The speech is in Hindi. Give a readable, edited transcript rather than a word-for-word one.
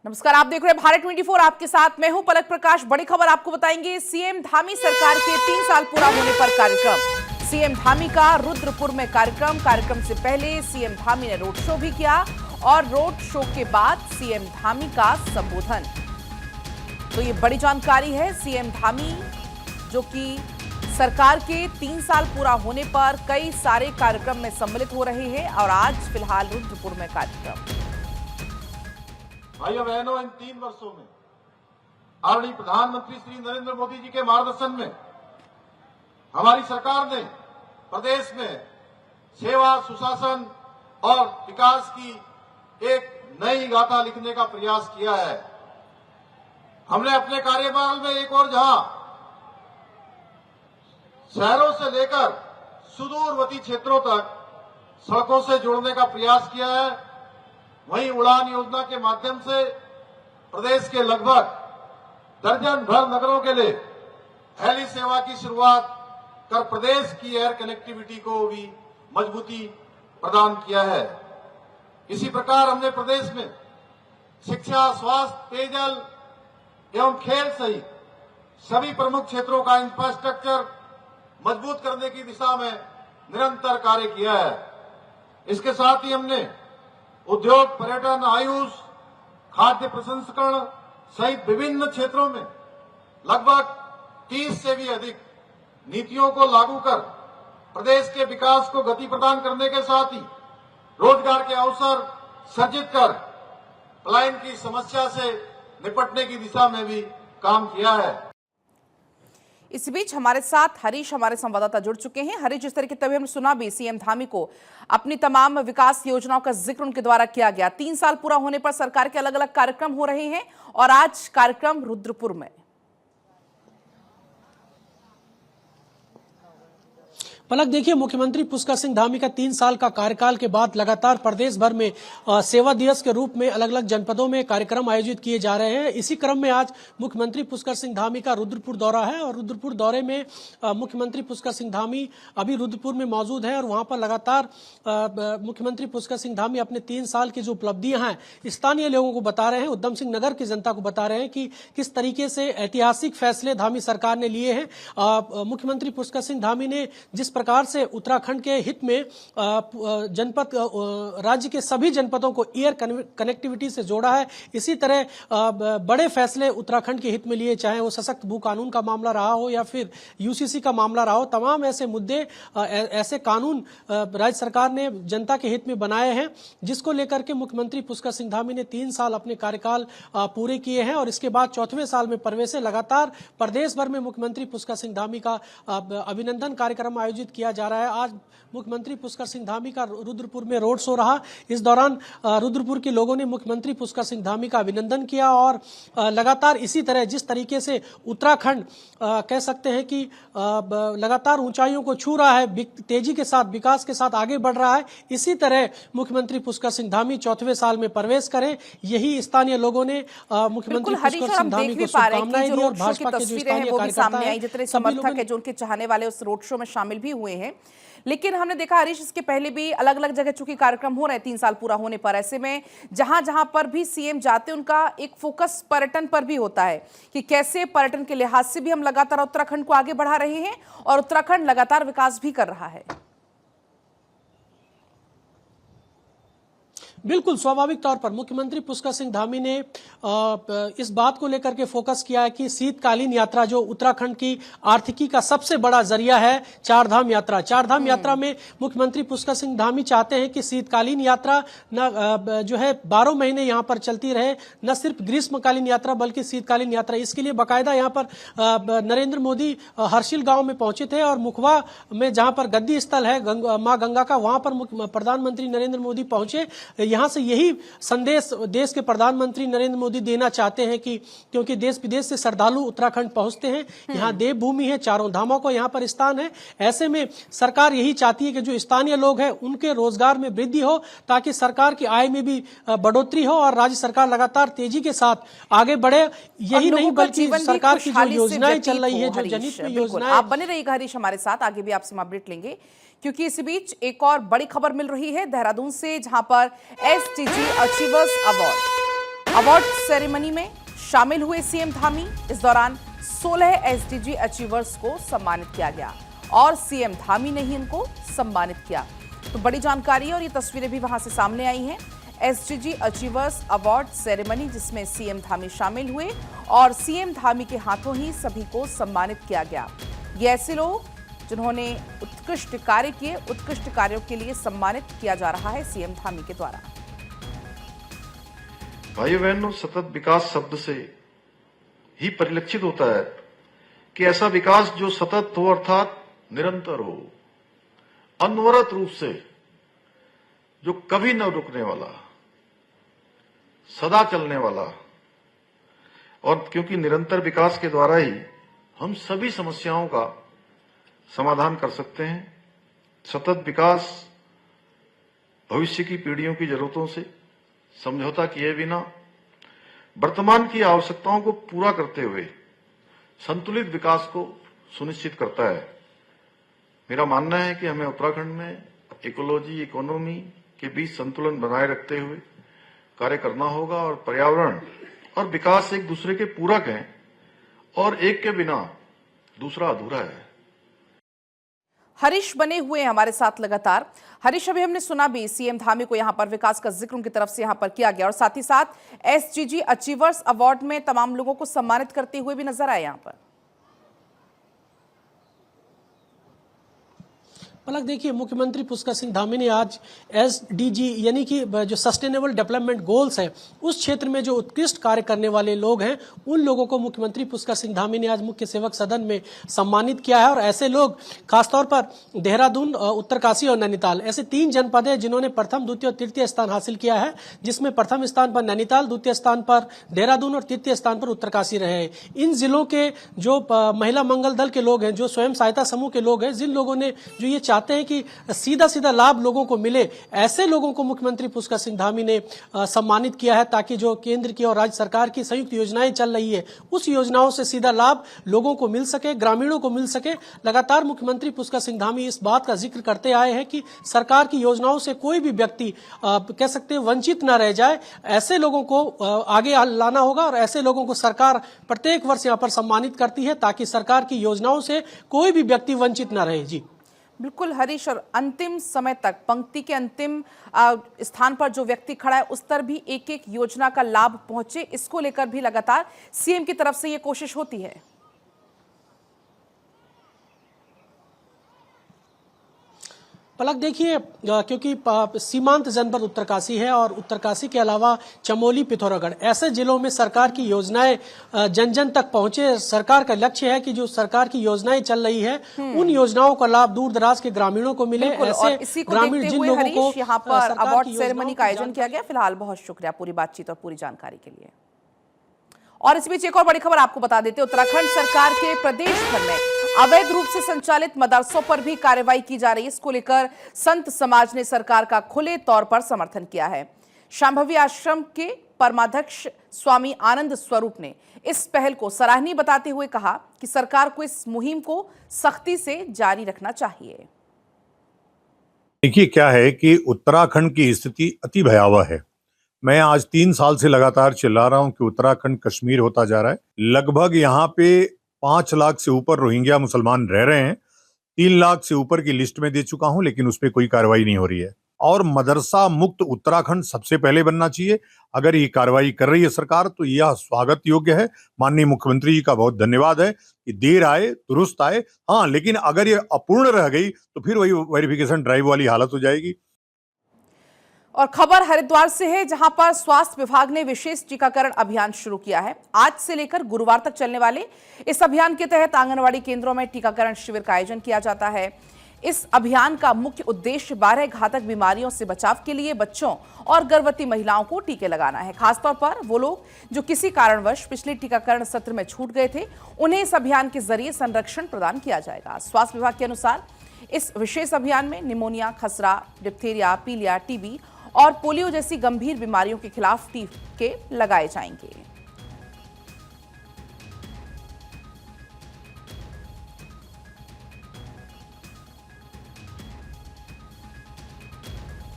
नमस्कार, आप देख रहे हैं भारत 24। आपके साथ मैं हूं पलक प्रकाश। बड़ी खबर आपको बताएंगे। सीएम धामी सरकार के 3 साल पूरा होने पर कार्यक्रम। सीएम धामी का रुद्रपुर में कार्यक्रम से पहले सीएम धामी ने रोड शो भी किया और रोड शो के बाद सीएम धामी का संबोधन। तो ये बड़ी जानकारी है। सीएम धामी जो कि सरकार के 3 साल पूरा होने पर कई सारे कार्यक्रम में सम्मिलित हो रहे हैं और आज फिलहाल रुद्रपुर में कार्यक्रम। भाइयों बहनों, इन 3 वर्षों में आदरणीय प्रधानमंत्री श्री नरेंद्र मोदी जी के मार्गदर्शन में हमारी सरकार ने प्रदेश में सेवा, सुशासन और विकास की एक नई गाथा लिखने का प्रयास किया है। हमने अपने कार्यकाल में एक और जहां शहरों से लेकर सुदूरवर्ती क्षेत्रों तक सड़कों से जोड़ने का प्रयास किया है, वहीं उड़ान योजना के माध्यम से प्रदेश के लगभग दर्जन भर नगरों के लिए हेली सेवा की शुरुआत कर प्रदेश की एयर कनेक्टिविटी को भी मजबूती प्रदान किया है। इसी प्रकार हमने प्रदेश में शिक्षा, स्वास्थ्य, पेयजल एवं खेल सहित सभी प्रमुख क्षेत्रों का इंफ्रास्ट्रक्चर मजबूत करने की दिशा में निरंतर कार्य किया है। इसके साथ ही हमने उद्योग, पर्यटन, आयुष, खाद्य प्रसंस्करण सहित विभिन्न क्षेत्रों में लगभग 30 से भी अधिक नीतियों को लागू कर प्रदेश के विकास को गति प्रदान करने के साथ ही रोजगार के अवसर सृजित कर पलायन की समस्या से निपटने की दिशा में भी काम किया है। इस बीच हमारे साथ हरीश, हमारे संवाददाता, जुड़ चुके हैं। हरीश, जिस तरह की तभी हमने सुना भी सीएम धामी को अपनी तमाम विकास योजनाओं का जिक्र उनके द्वारा किया गया। 3 साल पूरा होने पर सरकार के अलग अलग कार्यक्रम हो रहे हैं और आज कार्यक्रम रुद्रपुर में। पलक, देखिए, मुख्यमंत्री पुष्कर सिंह धामी का 3 साल का कार्यकाल के बाद लगातार प्रदेश भर में सेवा दिवस के रूप में अलग अलग जनपदों में कार्यक्रम आयोजित किए जा रहे हैं। इसी क्रम में आज मुख्यमंत्री पुष्कर सिंह धामी का रुद्रपुर दौरा है और रुद्रपुर दौरे में मुख्यमंत्री पुष्कर सिंह धामी अभी रुद्रपुर में मौजूद है और वहां पर लगातार मुख्यमंत्री पुष्कर सिंह धामी अपने 3 साल की जो उपलब्धियां हैं स्थानीय लोगों को बता रहे हैं, उधम सिंह नगर की जनता को बता रहे हैं कि किस तरीके से ऐतिहासिक फैसले धामी सरकार ने लिए हैं। मुख्यमंत्री पुष्कर सिंह धामी ने जिस प्रकार से उत्तराखंड के हित में जनपद राज्य के सभी जनपदों को एयर कनेक्टिविटी से जोड़ा है, इसी तरह बड़े फैसले उत्तराखंड के हित में लिए, चाहे वो सशक्त भू कानून का मामला रहा हो या फिर यूसीसी का मामला रहा हो। तमाम ऐसे मुद्दे, ऐसे कानून राज्य सरकार ने जनता के हित में बनाए हैं, जिसको लेकर के मुख्यमंत्री पुष्कर सिंह धामी ने 3 साल अपने कार्यकाल पूरे किए हैं और इसके बाद 4वें साल में प्रवेश है। लगातार प्रदेश भर में मुख्यमंत्री पुष्कर सिंह धामी का अभिनंदन कार्यक्रम आयोजित किया जा रहा है। आज मुख्यमंत्री पुष्कर सिंह धामी का रुद्रपुर में रोड शो रहा। इस दौरान रुद्रपुर के लोगों ने मुख्यमंत्री पुष्कर सिंह धामी का अभिनंदन किया और लगातार इसी तरह जिस तरीके से उत्तराखंड कह सकते हैं कि लगातार ऊंचाइयों को छू रहा है, तेजी के साथ, विकास के साथ आगे बढ़ रहा है, इसी तरह मुख्यमंत्री पुष्कर सिंह धामी 4वें साल में प्रवेश करें, यही स्थानीय लोगों ने मुख्यमंत्री पुष्कर सिंह धामी को शुभकामनाएं दी और भाजपा के जो स्थानीय कार्यकर्ता हैं, जितने समर्थक हैं, जो उनके चाहने वाले उस रोड शो में शामिल भी हुए हैं। लेकिन हमने देखा हरीश, इसके पहले भी अलग अलग जगह चूंकि कार्यक्रम हो रहे हैं 3 साल पूरा होने पर, ऐसे में जहां जहां पर भी सीएम जाते हैं उनका एक फोकस पर्यटन पर भी होता है कि कैसे पर्यटन के लिहाज से भी हम लगातार उत्तराखंड को आगे बढ़ा रहे हैं और उत्तराखंड लगातार विकास भी कर रहा है। बिल्कुल स्वाभाविक तौर पर मुख्यमंत्री पुष्कर सिंह धामी ने इस बात को लेकर के फोकस किया है कि शीतकालीन यात्रा जो उत्तराखंड की आर्थिकी का सबसे बड़ा जरिया है, चारधाम यात्रा। चारधाम यात्रा में मुख्यमंत्री पुष्कर सिंह धामी चाहते हैं कि शीतकालीन यात्रा न जो है 12 महीने यहाँ पर चलती रहे, न सिर्फ ग्रीष्मकालीन यात्रा बल्कि शीतकालीन यात्रा। इसके लिए बाकायदा यहाँ पर नरेंद्र मोदी हर्षिल गांव में पहुंचे थे और मुखवा में जहां पर गद्दी स्थल है मां गंगा का, वहां पर प्रधानमंत्री नरेंद्र मोदी पहुंचे। यहां से यही संदेश देश के प्रधानमंत्री नरेंद्र मोदी देना चाहते हैं कि क्योंकि देश विदेश से श्रद्धालु उत्तराखंड पहुंचते हैं, यहां देवभूमि है, चारों धामों को यहां पर स्थान है। ऐसे में सरकार यही चाहती है कि जो स्थानीय लोग हैं उनके रोजगार में वृद्धि हो, ताकि सरकार की आय में भी बढ़ोतरी हो और राज्य सरकार लगातार तेजी के साथ आगे बढ़े। यही नहीं बल्कि सरकार की जो योजनाएं चल रही है, जो जनहित में योजनाएं। आप बने रहिएगा हरीश हमारे साथ, आगे भी आपसे अपडेट लेंगे क्योंकि इसी बीच एक और बड़ी खबर मिल रही है देहरादून से, जहां पर STG achievers award award ceremony में शामिल हुए सीएम धामी। इस दौरान 16 एसडीजी अचीवर्स को सम्मानित किया गया और सीएम धामी ने ही इनको सम्मानित किया। तो बड़ी जानकारी और ये तस्वीरें भी वहां से सामने आई हैं। एसडीजी अचीवर्स अवार्ड सेरेमनी जिसमें सीएम धामी शामिल हुए और सीएम धामी के हाथों ही सभी को सम्मानित किया गया। ये ऐसे लोग जिन्होंने उत्कृष्ट कार्य किए, उत्कृष्ट कार्यों के लिए सम्मानित किया जा रहा है सीएम धामी के द्वारा। भाइयों बहनों, सतत विकास शब्द से ही परिलक्षित होता है कि ऐसा विकास जो सतत हो अर्थात निरंतर हो, अनवरत रूप से, जो कभी न रुकने वाला, सदा चलने वाला। और क्योंकि निरंतर विकास के द्वारा ही हम सभी समस्याओं का समाधान कर सकते हैं। सतत विकास भविष्य की पीढ़ियों की जरूरतों से समझौता किए बिना वर्तमान की आवश्यकताओं को पूरा करते हुए संतुलित विकास को सुनिश्चित करता है। मेरा मानना है कि हमें उत्तराखंड में इकोलॉजी, इकोनॉमी के बीच संतुलन बनाए रखते हुए कार्य करना होगा और पर्यावरण और विकास एक दूसरे के पूरक हैं और एक के बिना दूसरा अधूरा है। हरीश बने हुए हैं हमारे साथ लगातार। हरीश, अभी हमने सुना भी सीएम धामी को यहां पर विकास का जिक्र उनकी तरफ से यहां पर किया गया और साथ ही साथ एसडीजी अचीवर्स अवार्ड में तमाम लोगों को सम्मानित करते हुए भी नजर आए यहां पर। पलक देखिए, मुख्यमंत्री पुष्कर सिंह धामी ने आज एसडीजी यानी कि जो सस्टेनेबल डेवलपमेंट गोल्स है उस क्षेत्र में जो उत्कृष्ट कार्य करने वाले लोग हैं उन लोगों को मुख्यमंत्री पुष्कर सिंह धामी ने आज मुख्य सेवक सदन में सम्मानित किया है। और ऐसे लोग खासतौर पर देहरादून, उत्तरकाशी और नैनीताल, ऐसे 3 जनपद है जिन्होंने प्रथम, द्वितीय और तृतीय स्थान हासिल किया है, जिसमें प्रथम स्थान पर नैनीताल, द्वितीय स्थान पर देहरादून और तृतीय स्थान पर उत्तरकाशी रहे हैं। इन जिलों के जो महिला मंगल दल के लोग हैं, जो स्वयं सहायता समूह के लोग हैं, जिन लोगों ने जो ये चाहते हैं कि सीधा सीधा लाभ लोगों को मिले, ऐसे लोगों को मुख्यमंत्री पुष्कर सिंह धामी ने सम्मानित किया है ताकि जो केंद्र की और राज्य सरकार की संयुक्त योजनाएं चल रही है उस योजनाओं से सीधा लाभ लोगों को मिल सके, ग्रामीणों को मिल सके। लगातार मुख्यमंत्री पुष्कर सिंह धामी इस बात का जिक्र करते आए हैं कि सरकार की योजनाओं से कोई भी व्यक्ति कह सकते हैं वंचित न रह जाए। ऐसे लोगों को आगे लाना होगा और ऐसे लोगों को सरकार प्रत्येक वर्ष यहाँ पर सम्मानित करती है ताकि सरकार की योजनाओं से कोई भी व्यक्ति वंचित न रहे। जी बिल्कुल हरीश, और अंतिम समय तक पंक्ति के अंतिम स्थान पर जो व्यक्ति खड़ा है उस तर भी एक एक योजना का लाभ पहुंचे, इसको लेकर भी लगातार सीएम की तरफ से ये कोशिश होती है। पलक देखिए, क्योंकि सीमांत जनपद उत्तरकाशी है और उत्तरकाशी के अलावा चमोली, पिथौरागढ़, ऐसे जिलों में सरकार की योजनाएं जन जन तक पहुंचे। सरकार का लक्ष्य है कि जो सरकार की योजनाएं चल रही है उन योजनाओं का लाभ दूर दराज के ग्रामीणों को मिले। ऐसे इसी को ग्रामीण देखते जिन हुए लोगों को हरीश यहाँ पर अवार्ड सेरेमनी का आयोजन किया गया। फिलहाल बहुत शुक्रिया पूरी बातचीत और पूरी जानकारी के लिए। और इस बीच एक और बड़ी खबर आपको बता देते हैं, उत्तराखंड सरकार के प्रदेश भर में अवैध रूप से संचालित मदरसों पर भी कार्रवाई की जा रही है। इसको लेकर संत समाज ने सरकार का खुले तौर पर समर्थन किया है। शांभवी आश्रम के परमाध्यक्ष स्वामी आनंद स्वरूप ने इस पहल को सराहनीय बताते हुए कहा कि सरकार को इस मुहिम को सख्ती से जारी रखना चाहिए। देखिए, क्या है कि उत्तराखंड की स्थिति अति भयावह है। मैं आज 3 साल से लगातार चिल्ला रहा हूं कि उत्तराखंड कश्मीर होता जा रहा है। लगभग यहाँ पे 5 लाख से ऊपर रोहिंग्या मुसलमान रह रहे हैं। 3 लाख से ऊपर की लिस्ट में दे चुका हूं, लेकिन उस पर कोई कार्रवाई नहीं हो रही है। और मदरसा मुक्त उत्तराखंड सबसे पहले बनना चाहिए। अगर ये कार्रवाई कर रही है सरकार तो यह स्वागत योग्य है। माननीय मुख्यमंत्री जी का बहुत धन्यवाद है कि देर आए दुरुस्त आए। हाँ, लेकिन अगर ये अपूर्ण रह गई तो फिर वही वेरिफिकेशन ड्राइव वाली हालत हो जाएगी। और खबर हरिद्वार से है, जहां पर स्वास्थ्य विभाग ने विशेष टीकाकरण अभियान शुरू किया है। आज से लेकर गुरुवार तक चलने वाले इस अभियान के तहत आंगनवाड़ी केंद्रों में टीकाकरण शिविर का आयोजन किया जाता है। इस अभियान का मुख्य उद्देश्य 12 घातक बीमारियों से बचाव के लिए बच्चों और गर्भवती महिलाओं को टीके लगाना है। खासतौर पर वो लोग जो किसी कारणवश पिछले टीकाकरण सत्र में छूट गए थे, उन्हें इस अभियान के जरिए संरक्षण प्रदान किया जाएगा। स्वास्थ्य विभाग के अनुसार इस विशेष अभियान में निमोनिया, खसरा, डिप्थीरिया, पीलिया, टीबी और पोलियो जैसी गंभीर बीमारियों के खिलाफ टीके लगाए जाएंगे।